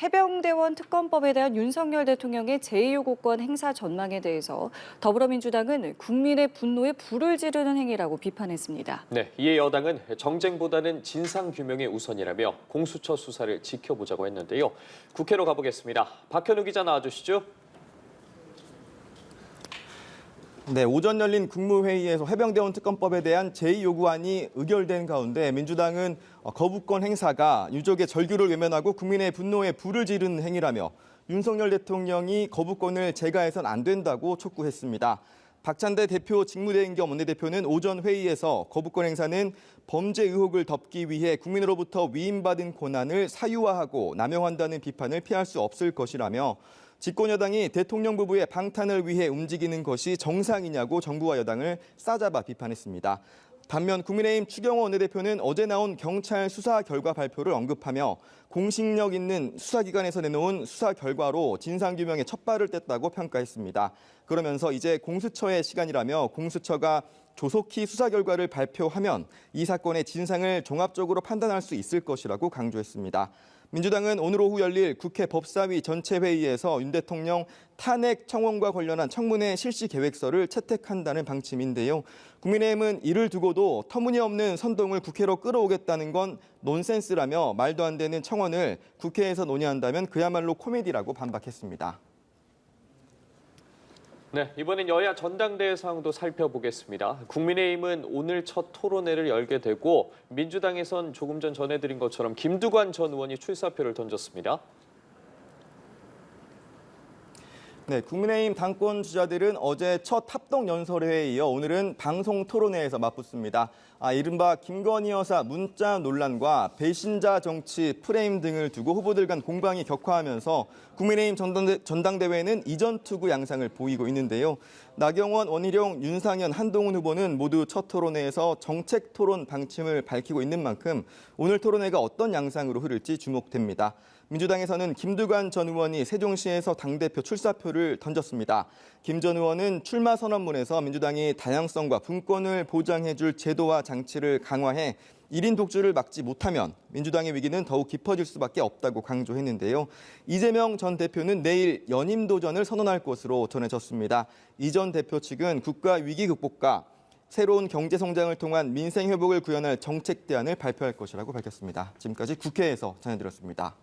해병대원 특검법에 대한 윤석열 대통령의 제2요구권 행사 전망에 대해서 더불어민주당은 국민의 분노에 불을 지르는 행위라고 비판했습니다. 네, 이에 여당은 정쟁보다는 진상규명이 우선이라며 공수처 수사를 지켜보자고 했는데요. 국회로 가보겠습니다. 박현우 기자 나와주시죠. 네, 오전 열린 국무회의에서 해병대원 특검법에 대한 제2요구안이 의결된 가운데 민주당은 거부권 행사가 유족의 절규를 외면하고 국민의 분노에 불을 지르는 행위라며 윤석열 대통령이 거부권을 제가해선 안 된다고 촉구했습니다. 박찬대 대표 직무대행 겸 원내대표는 오전 회의에서 거부권 행사는 범죄 의혹을 덮기 위해 국민으로부터 위임받은 권한을 사유화하고 남용한다는 비판을 피할 수 없을 것이라며 집권여당이 대통령 부부의 방탄을 위해 움직이는 것이 정상이냐고 정부와 여당을 싸잡아 비판했습니다. 반면 국민의힘 추경호 원내대표는 어제 나온 경찰 수사 결과 발표를 언급하며 공식력 있는 수사기관에서 내놓은 수사 결과로 진상규명에 첫발을 뗐다고 평가했습니다. 그러면서 이제 공수처의 시간이라며 공수처가 조속히 수사 결과를 발표하면 이 사건의 진상을 종합적으로 판단할 수 있을 것이라고 강조했습니다. 민주당은 오늘 오후 열릴 국회 법사위 전체 회의에서 윤 대통령 탄핵 청원과 관련한 청문회 실시 계획서를 채택한다는 방침인데요. 국민의힘은 이를 두고도 터무니없는 선동을 국회로 끌어오겠다는 건 논센스라며 말도 안 되는 청원을 국회에서 논의한다면 그야말로 코미디라고 반박했습니다. 네, 이번엔 여야 전당대회 상황도 살펴보겠습니다. 국민의힘은 오늘 첫 토론회를 열게 되고 민주당에선 조금 전 전해드린 것처럼 김두관 전 의원이 출사표를 던졌습니다. 네, 국민의힘 당권 주자들은 어제 첫 합동 연설회에 이어 오늘은 방송 토론회에서 맞붙습니다. 이른바 김건희 여사 문자 논란과 배신자 정치 프레임 등을 두고 후보들 간 공방이 격화하면서 국민의힘 전당대회는 이전 투구 양상을 보이고 있는데요. 나경원, 원희룡, 윤상현, 한동훈 후보는 모두 첫 토론회에서 정책 토론 방침을 밝히고 있는 만큼 오늘 토론회가 어떤 양상으로 흐를지 주목됩니다. 민주당에서는 김두관 전 의원이 세종시에서 당대표 출사표를 던졌습니다. 김 전 의원은 출마 선언문에서 민주당이 다양성과 분권을 보장해줄 제도와 장치를 강화해 1인 독주를 막지 못하면 민주당의 위기는 더욱 깊어질 수밖에 없다고 강조했는데요. 이재명 전 대표는 내일 연임 도전을 선언할 것으로 전해졌습니다. 이 전 대표 측은 국가 위기 극복과 새로운 경제 성장을 통한 민생 회복을 구현할 정책 대안을 발표할 것이라고 밝혔습니다. 지금까지 국회에서 전해드렸습니다.